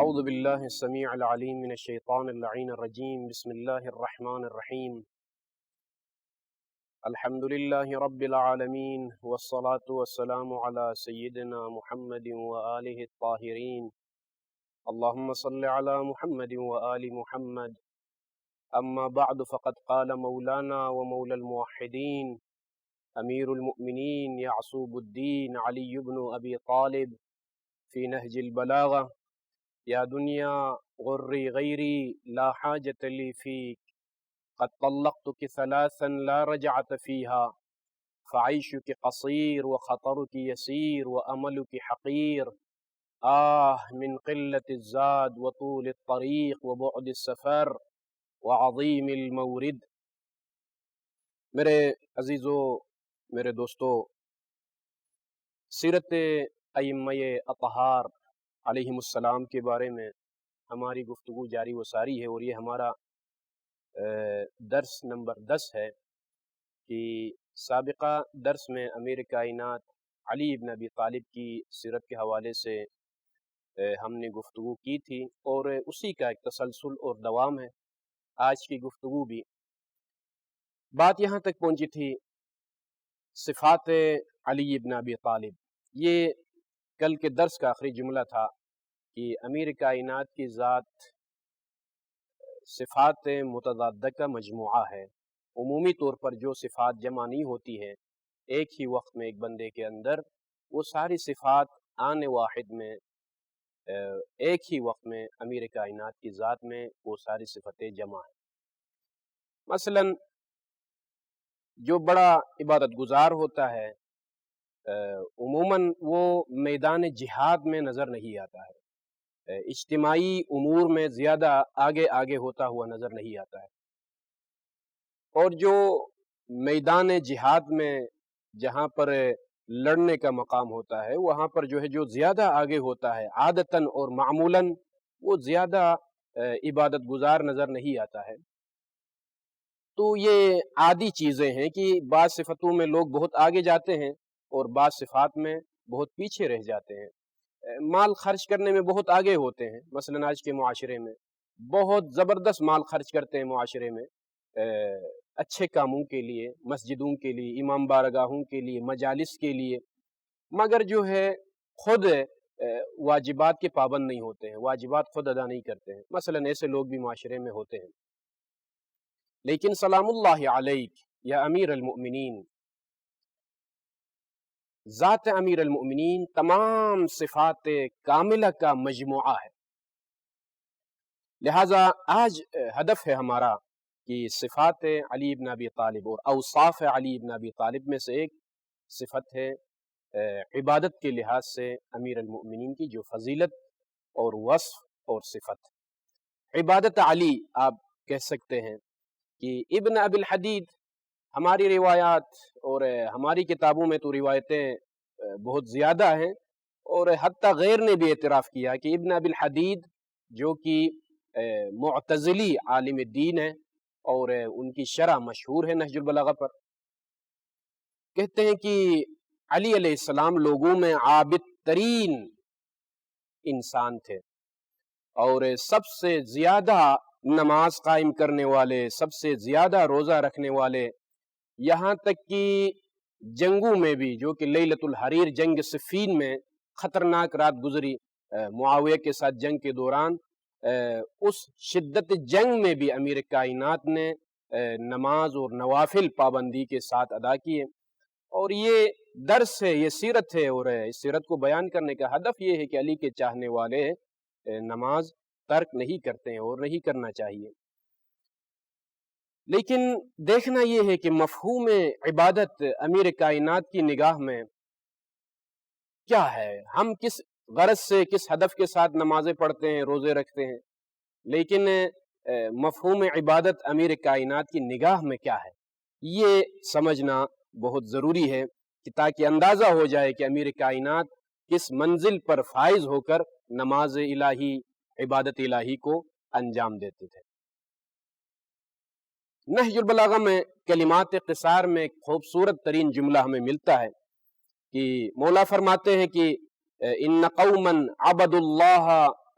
اعوذ باللہ السمیع العلیم من الشیطان اللعین الرجیم بسم اللہ الرحمن الرحیم الحمد للہ رب العالمین والصلاة والسلام علی سیدنا محمد وآلہ الطاہرین اللہم صل علی محمد وآل محمد اما بعد فقد قال مولانا ومولا الموحدین امیر المؤمنین یعصوب الدین علی بن ابی طالب فی نہج البلاغہ یا دنیا غری غیری لا حاجت لی فیک قد طلقتک ثلاثا لا رجعت فیہا فعیشک قصیر وخطرک یسیر واملک حقیر من قلت الزاد وطول الطریق وبعد السفر وعظیم المورد۔ میرے عزیزو، میرے دوستو، سیرت ائمہ اطہار علیہم السلام کے بارے میں ہماری گفتگو جاری و ساری ہے، اور یہ ہمارا درس نمبر 10 ہے کہ سابقہ درس میں امیر کائنات علی بن ابی طالب کی سیرت کے حوالے سے ہم نے گفتگو کی تھی، اور اسی کا ایک تسلسل اور دوام ہے آج کی گفتگو بھی۔ بات یہاں تک پہنچی تھی صفات علی بن ابی طالب۔ یہ کل کے درس کا آخری جملہ تھا کہ امیر کائنات کی ذات صفات متضادہ کا مجموعہ ہے۔ عمومی طور پر جو صفات جمع نہیں ہوتی ہیں ایک ہی وقت میں ایک بندے کے اندر، وہ ساری صفات آن واحد میں ایک ہی وقت میں امیر کائنات کی ذات میں وہ ساری صفتیں جمع ہیں۔ مثلا جو بڑا عبادت گزار ہوتا ہے عموماً وہ میدان جہاد میں نظر نہیں آتا ہے، اجتماعی امور میں زیادہ آگے آگے ہوتا ہوا نظر نہیں آتا ہے، اور جو میدان جہاد میں جہاں پر لڑنے کا مقام ہوتا ہے وہاں پر جو زیادہ آگے ہوتا ہے عادتاً اور معمولاً وہ زیادہ عبادت گزار نظر نہیں آتا ہے۔ تو یہ عادی چیزیں ہیں کہ بعض صفتوں میں لوگ بہت آگے جاتے ہیں اور بعض صفات میں بہت پیچھے رہ جاتے ہیں۔ مال خرچ کرنے میں بہت آگے ہوتے ہیں، مثلا آج کے معاشرے میں بہت زبردست مال خرچ کرتے ہیں معاشرے میں، اچھے کاموں کے لیے، مسجدوں کے لیے، امام بارگاہوں کے لیے، مجالس کے لیے، مگر خود واجبات کے پابند نہیں ہوتے ہیں، واجبات خود ادا نہیں کرتے ہیں۔ مثلا ایسے لوگ بھی معاشرے میں ہوتے ہیں۔ لیکن سلام اللہ علیک یا امیر المؤمنین، ذات امیر المؤمنین تمام صفات کاملہ کا مجموعہ ہے۔ لہٰذا آج ہدف ہے ہمارا کہ صفات علی بن ابی طالب اور اوصاف علی بن ابی طالب میں سے ایک صفت ہے عبادت کے لحاظ سے امیر المؤمنین کی جو فضیلت اور وصف اور صفت۔ عبادت علی آپ کہہ سکتے ہیں کہ ابن ابی الحدید، ہماری روایات اور ہماری کتابوں میں تو روایتیں بہت زیادہ ہیں، اور حتیٰ غیر نے بھی اعتراف کیا کہ ابن ابی الحدید جو کہ معتزلی عالم دین ہے اور ان کی شرح مشہور ہے نہج البلاغہ پر، کہتے ہیں کہ علی علیہ السلام لوگوں میں عابد ترین انسان تھے، اور سب سے زیادہ نماز قائم کرنے والے، سب سے زیادہ روزہ رکھنے والے، یہاں تک کہ جنگوں میں بھی، جو کہ لیلۃ الحریر جنگ صفین میں خطرناک رات گزری معاویہ کے ساتھ جنگ کے دوران، اس شدت جنگ میں بھی امیر کائنات نے نماز اور نوافل پابندی کے ساتھ ادا کیے۔ اور یہ درس ہے، یہ سیرت ہے، اور اس سیرت کو بیان کرنے کا ہدف یہ ہے کہ علی کے چاہنے والے نماز ترک نہیں کرتے ہیں اور نہیں کرنا چاہیے۔ لیکن دیکھنا یہ ہے کہ مفہوم عبادت امیر کائنات کی نگاہ میں کیا ہے، ہم کس غرض سے، کس ہدف کے ساتھ نمازیں پڑھتے ہیں، روزے رکھتے ہیں، لیکن مفہوم عبادت امیر کائنات کی نگاہ میں کیا ہے، یہ سمجھنا بہت ضروری ہے کہ تاکہ اندازہ ہو جائے کہ امیر کائنات کس منزل پر فائز ہو کر نماز الہی، عبادت الہی کو انجام دیتے تھے۔ نہج البلاغہ میں کلمات قصار میں ایک خوبصورت ترین جملہ ہمیں ملتا ہے کہ مولا فرماتے ہیں کہ ان قوما عبدوا اللہ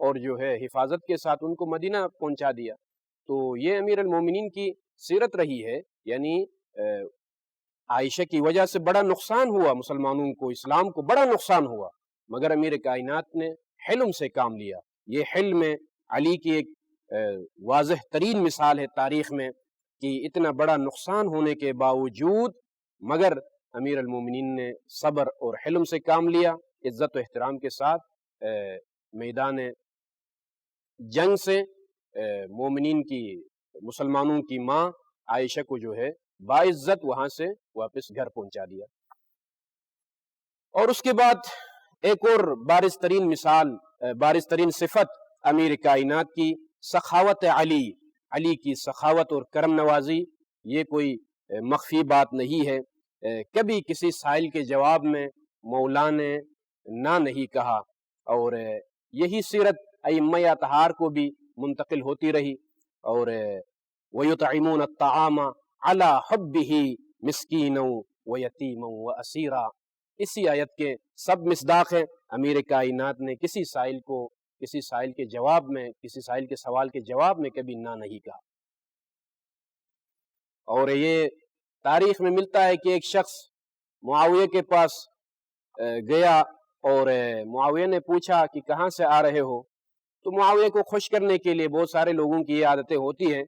اور جو ہے حفاظت کے ساتھ ان کو مدینہ پہنچا دیا۔ تو یہ امیر المومنین کی سیرت رہی ہے، یعنی عائشہ کی وجہ سے بڑا نقصان ہوا مسلمانوں کو، اسلام کو بڑا نقصان ہوا، مگر امیر کائنات نے حلم سے کام لیا۔ یہ حلم علی کی ایک واضح ترین مثال ہے تاریخ میں کہ اتنا بڑا نقصان ہونے کے باوجود مگر امیر المومنین نے صبر اور حلم سے کام لیا، عزت و احترام کے ساتھ میدان جنگ سے مومنین کی، مسلمانوں کی ماں عائشہ کو جو ہے باعزت وہاں سے واپس گھر پہنچا دیا۔ اور اس کے بعد ایک اور بارز ترین مثال، بارز ترین صفت امیر کائنات کی سخاوت علی، علی کی سخاوت اور کرم نوازی، یہ کوئی مخفی بات نہیں ہے۔ کبھی کسی سائل کے جواب میں مولا نے نہ نہیں کہا، اور یہی سیرت ائمہ اطہار کو بھی منتقل ہوتی رہی۔ اور وَيُطْعِمُونَ الطَّعَامَ عَلَى حُبِّهِ مِسْكِينًا وَيَتِيمًا وَأَسِيرًا، اسی آیت کے سب مصداق ہیں۔ امیر کائنات نے کسی سائل کو، کسی سائل کے جواب میں، کسی سائل کے سوال کے جواب میں کبھی نہ نہیں کہا۔ اور یہ تاریخ میں ملتا ہے کہ ایک شخص معاویہ کے پاس گیا اور معاویہ نے پوچھا کہ کہاں سے آ رہے ہو؟ تو معاویہ کو خوش کرنے کے لیے، بہت سارے لوگوں کی یہ عادتیں ہوتی ہیں،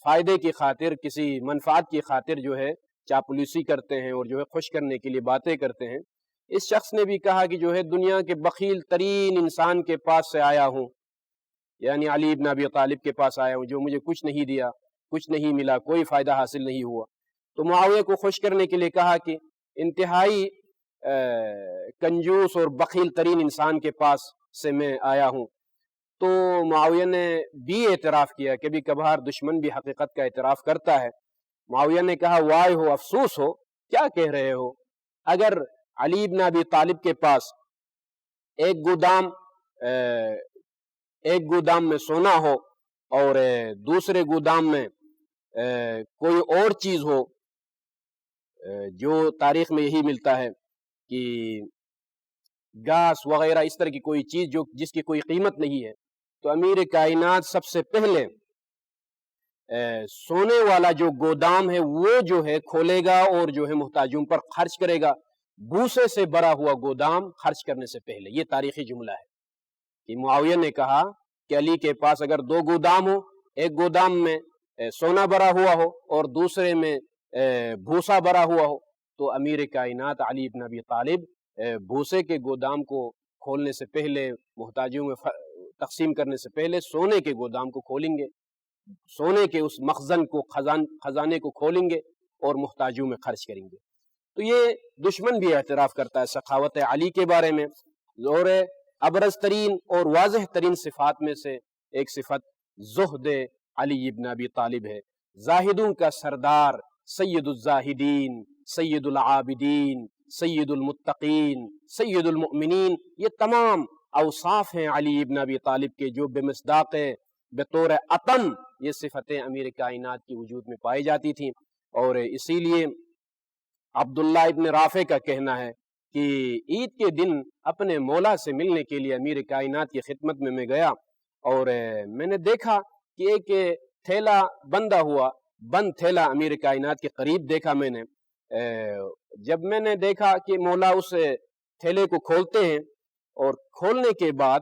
فائدے کی خاطر، کسی منفعت کی خاطر جو ہے چاپلوسی کرتے ہیں اور جو ہے خوش کرنے کے لیے باتیں کرتے ہیں۔ اس شخص نے بھی کہا کہ جو ہے دنیا کے بخیل ترین انسان کے پاس سے آیا ہوں، یعنی علی بن ابی طالب کے پاس آیا ہوں، جو مجھے کچھ نہیں دیا، کچھ نہیں ملا، کوئی فائدہ حاصل نہیں ہوا۔ تو معاویہ کو خوش کرنے کے لیے کہا کہ انتہائی کنجوس اور بخیل ترین انسان کے پاس سے میں آیا ہوں۔ تو معاویہ نے بھی اعتراف کیا، کبھی کبھار دشمن بھی حقیقت کا اعتراف کرتا ہے۔ معاویہ نے کہا وائے ہو، افسوس ہو، کیا کہہ رہے ہو؟ اگر علی بن ابی طالب کے پاس ایک گودام میں سونا ہو اور دوسرے گودام میں کوئی اور چیز ہو، جو تاریخ میں یہی ملتا ہے کہ گاس وغیرہ، اس طرح کی کوئی چیز جو جس کی کوئی قیمت نہیں ہے، تو امیر کائنات سب سے پہلے سونے والا جو گودام ہے وہ جو ہے کھولے گا اور جو ہے محتاجوں پر خرچ کرے گا، بھوسے سے بھرا ہوا گودام خرچ کرنے سے پہلے۔ یہ تاریخی جملہ ہے کہ معاویہ نے کہا کہ علی کے پاس اگر دو گودام ہو، ایک گودام میں سونا بھرا ہوا ہو اور دوسرے میں بھوسا بھرا ہوا ہو، تو امیر کائنات علی بن ابی طالب بھوسے کے گودام کو کھولنے سے پہلے، محتاجوں میں تقسیم کرنے سے پہلے سونے کے گودام کو کھولیں گے، سونے کے اس مخزن کو، خزانے کو کھولیں گے اور محتاجوں میں خرچ کریں گے۔ تو یہ دشمن بھی اعتراف کرتا ہے سخاوت علی کے بارے میں۔ اور ابرز ترین اور واضح ترین صفات میں سے ایک صفت زہد علی ابن ابی طالب ہے۔ زاہدوں کا سردار، سید الزاہدین، سید العابدین، سید المتقین، سید المؤمنین، یہ تمام اوصاف ہیں علی ابن ابی طالب کے جو بے مصداق بطور عطن یہ صفتیں امیر کائنات کی وجود میں پائی جاتی تھیں۔ اور اسی لیے عبداللہ ابن رافع کا کہنا ہے کہ عید کے دن اپنے مولا سے ملنے کے لیے امیر کائنات کی خدمت میں گیا، اور میں نے دیکھا کہ ایک تھیلا بندھا ہوا، بند تھیلا امیر کائنات کے قریب دیکھا میں نے۔ جب میں نے دیکھا کہ مولا اس تھیلے کو کھولتے ہیں اور کھولنے کے بعد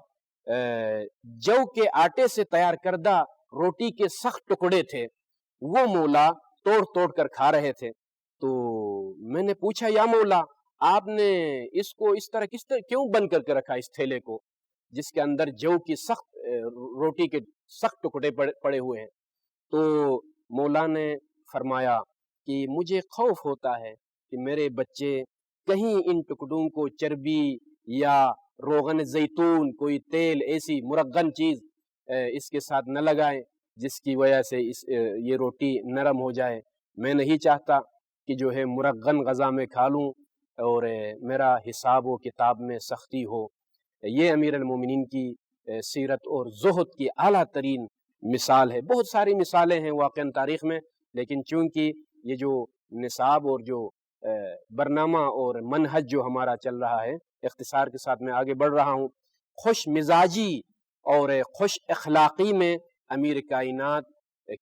جو کے آٹے سے تیار کردہ روٹی کے سخت ٹکڑے تھے، وہ مولا توڑ توڑ کر کھا رہے تھے۔ تو میں نے پوچھا یا مولا، آپ نے اس کو اس طرح کیوں بند کر کے رکھا، اس تھیلے کو جس کے اندر جو کی سخت روٹی کے سخت ٹکڑے پڑے ہوئے ہیں؟ تو مولا نے فرمایا کہ مجھے خوف ہوتا ہے کہ میرے بچے کہیں ان ٹکڑوں کو چربی یا روغن زیتون، کوئی تیل، ایسی مرغن چیز اس کے ساتھ نہ لگائیں جس کی وجہ سے یہ روٹی نرم ہو جائے۔ میں نہیں چاہتا کہ جو ہے مرغن غذا میں کھا لوں اور میرا حساب و کتاب میں سختی ہو۔ یہ امیر المومنین کی سیرت اور زہد کی اعلیٰ ترین مثال ہے۔ بہت ساری مثالیں ہیں واقعاً تاریخ میں، لیکن چونکہ یہ جو نصاب اور جو برنامہ اور منہج جو ہمارا چل رہا ہے، اختصار کے ساتھ میں آگے بڑھ رہا ہوں۔ خوش مزاجی اور خوش اخلاقی میں امیر کائنات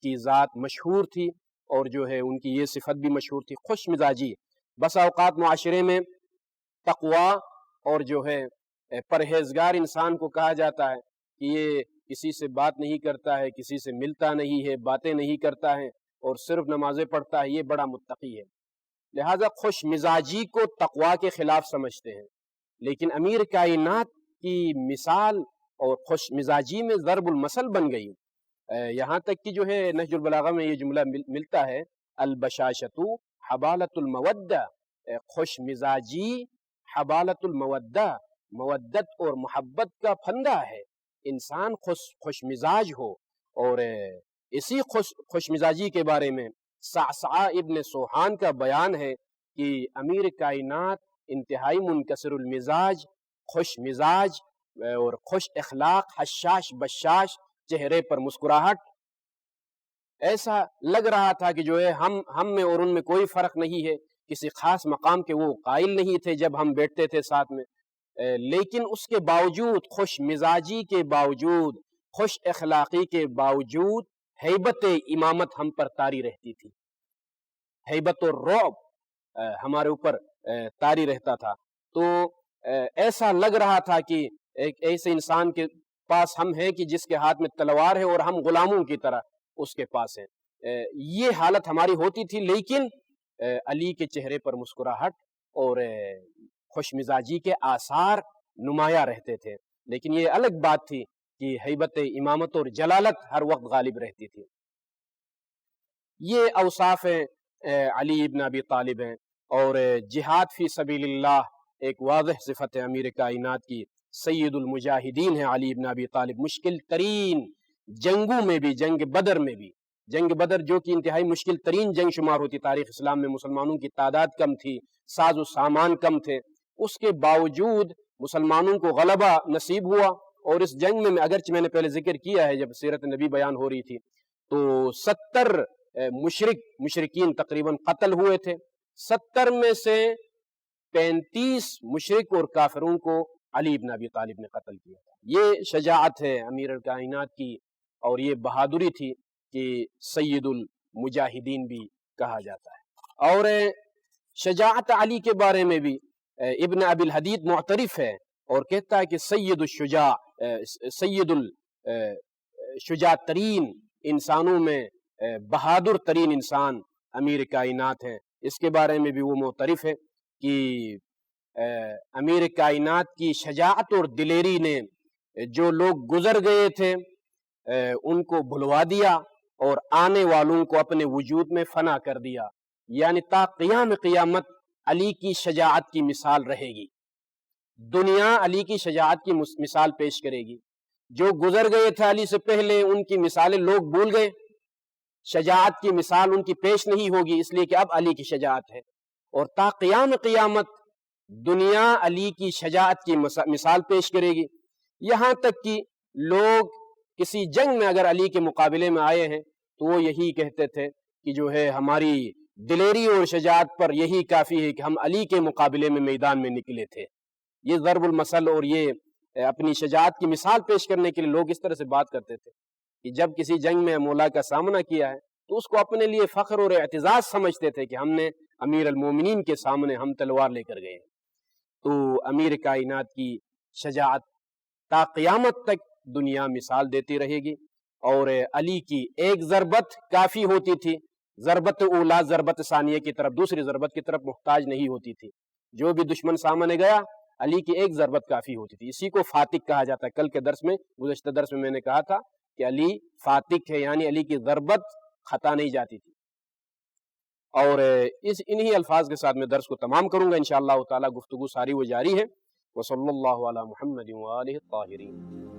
کی ذات مشہور تھی، اور جو ہے ان کی یہ صفت بھی مشہور تھی، خوش مزاجی۔ بس اوقات معاشرے میں تقوا اور جو ہے پرہیزگار انسان کو کہا جاتا ہے کہ یہ کسی سے بات نہیں کرتا ہے، کسی سے ملتا نہیں ہے، باتیں نہیں کرتا ہے اور صرف نمازیں پڑھتا ہے، یہ بڑا متقی ہے۔ لہٰذا خوش مزاجی کو تقوا کے خلاف سمجھتے ہیں، لیکن امیر کائنات کی مثال اور خوش مزاجی میں ضرب المثل بن گئی۔ یہاں تک کہ جو ہے نہج البلاغہ میں یہ جملہ ملتا ہے، البشاشۃ حبالۃ المودہ، خوش مزاجی حبالۃ المودہ، مودت اور محبت کا پھندا ہے۔ انسان خوش مزاج ہو، اور اسی خوش مزاجی کے بارے میں صعصعہ ابن سوحان کا بیان ہے کہ امیر کائنات انتہائی منکسر المزاج، خوش مزاج اور خوش اخلاق، حشاش بشاش، چہرے پر مسکراہٹ، ایسا لگ رہا تھا کہ جو ہے ہم میں اور ان میں کوئی فرق نہیں ہے، کسی خاص مقام کے وہ قائل نہیں تھے جب ہم بیٹھتے تھے ساتھ میں، لیکن اس کے باوجود، خوش مزاجی کے باوجود، خوش اخلاقی کے باوجود، ہیبت امامت ہم پر طاری رہتی تھی، ہیبت اور رعب ہمارے اوپر طاری رہتا تھا۔ تو ایسا لگ رہا تھا کہ ایک ایسے انسان کے پاس ہم ہیں کہ جس کے ہاتھ میں تلوار ہے اور ہم غلاموں کی طرح اس کے پاس ہیں، یہ حالت ہماری ہوتی تھی۔ لیکن علی کے چہرے پر مسکراہٹ اور خوش مزاجی کے آثار نمایاں رہتے تھے، لیکن یہ الگ بات تھی کہ ہیبت امامت اور جلالت ہر وقت غالب رہتی تھی۔ یہ اوصاف علی ابن ابی طالب ہیں، اور جہاد فی سبیل اللہ ایک واضح صفت ہے امیر کائنات کی۔ سید المجاہدین ہیں علی ابن ابی طالب، مشکل ترین جنگوں میں بھی، جنگ بدر میں بھی، جنگ بدر جو کہ انتہائی مشکل ترین جنگ شمار ہوتی تاریخ اسلام میں، مسلمانوں کی تعداد کم تھی، ساز و سامان کم تھے، اس کے باوجود مسلمانوں کو غلبہ نصیب ہوا۔ اور اس جنگ میں اگرچہ میں نے پہلے ذکر کیا ہے جب سیرت نبی بیان ہو رہی تھی، تو 70 مشرکین تقریباً قتل ہوئے تھے، 70 میں سے 35 مشرک اور کافروں کو علی ابن ابی طالب نے قتل کیا تھا۔ یہ شجاعت ہے امیر کائنات کی، اور یہ بہادری تھی کہ سید المجاہدین بھی کہا جاتا ہے۔ اور شجاعت علی کے بارے میں بھی ابن ابی الحدید معترف ہے اور کہتا ہے کہ سید الشجاع ترین انسانوں میں بہادر ترین انسان امیر کائنات ہیں۔ اس کے بارے میں بھی وہ معترف ہے کہ امیر کائنات کی شجاعت اور دلیری نے جو لوگ گزر گئے تھے ان کو بھلوا دیا اور آنے والوں کو اپنے وجود میں فنا کر دیا، یعنی تا قیام قیامت علی کی شجاعت کی مثال رہے گی، دنیا علی کی شجاعت کی مثال پیش کرے گی۔ جو گزر گئے تھے علی سے پہلے ان کی مثالیں لوگ بھول گئے، شجاعت کی مثال ان کی پیش نہیں ہوگی، اس لیے کہ اب علی کی شجاعت ہے، اور تا قیام قیامت دنیا علی کی شجاعت کی مثال پیش کرے گی۔ یہاں تک کہ لوگ کسی جنگ میں اگر علی کے مقابلے میں آئے ہیں تو وہ یہی کہتے تھے کہ جو ہے ہماری دلیری اور شجاعت پر یہی کافی ہے کہ ہم علی کے مقابلے میں میدان میں نکلے تھے۔ یہ ضرب المثل اور یہ اپنی شجاعت کی مثال پیش کرنے کے لیے لوگ اس طرح سے بات کرتے تھے کہ جب کسی جنگ میں مولا کا سامنا کیا ہے تو اس کو اپنے لیے فخر اور اعتزاز سمجھتے تھے کہ ہم نے امیر المومنین کے سامنے ہم تلوار لے کر گئے۔ تو امیر کائنات کی شجاعت تا قیامت تک دنیا مثال دیتی رہے گی، اور علی کی ایک ضربت کافی ہوتی تھی، ضربت اولا ضربت ثانیہ کی طرف، دوسری ضربت کی طرف محتاج نہیں ہوتی تھی۔ جو بھی دشمن سامنے گیا علی کی ایک ضربت کافی ہوتی تھی، اسی کو فاتق کہا جاتا ہے۔ کل کے درس میں، گزشتہ درس میں نے کہا تھا کہ علی فاتق ہے، یعنی علی کی ضربت خطا نہیں جاتی تھی۔ اور انہی الفاظ کے ساتھ میں درس کو تمام کروں گا انشاءاللہ تعالی، گفتگو ساری وہ جاری ہے۔ وصلی اللہ علی محمد وآلہ الطاہرین۔